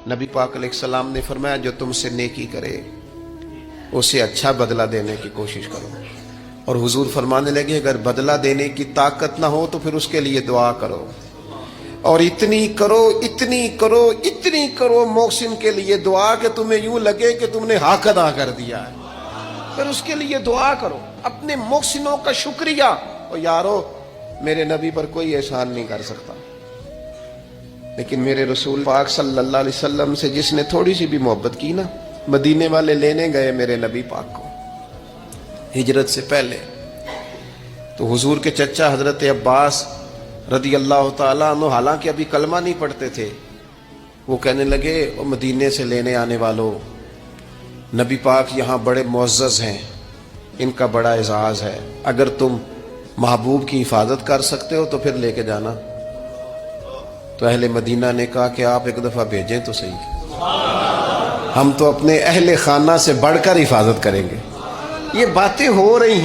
نبی پاک علیہ السلام نے فرمایا جو تم سے نیکی کرے اسے اچھا بدلہ دینے کی کوشش کرو، اور حضور فرمانے لگے اگر بدلہ دینے کی طاقت نہ ہو تو پھر اس کے لیے دعا کرو، اور اتنی کرو اتنی کرو اتنی کرو محسن کے لیے دعا کہ تمہیں یوں لگے کہ تم نے حق ادا کر دیا ہے، پھر اس کے لیے دعا کرو، اپنے محسنوں کا شکریہ۔ اور یارو میرے نبی پر کوئی احسان نہیں کر سکتا، لیکن میرے رسول پاک صلی اللہ علیہ وسلم سے جس نے تھوڑی سی بھی محبت کی نا، مدینے والے لینے گئے میرے نبی پاک کو ہجرت سے پہلے، تو حضور کے چچا حضرت عباس رضی اللہ تعالیٰ عنہ حالانکہ ابھی کلمہ نہیں پڑھتے تھے، وہ کہنے لگے وہ مدینے سے لینے آنے والوں، نبی پاک یہاں بڑے معزز ہیں، ان کا بڑا اعزاز ہے، اگر تم محبوب کی حفاظت کر سکتے ہو تو پھر لے کے جانا۔ تو اہل مدینہ نے کہا کہ آپ ایک دفعہ بھیجیں تو صحیح، ہم تو اپنے اہل خانہ سے بڑھ کر حفاظت کریں گے۔ یہ باتیں ہو رہی ہیں۔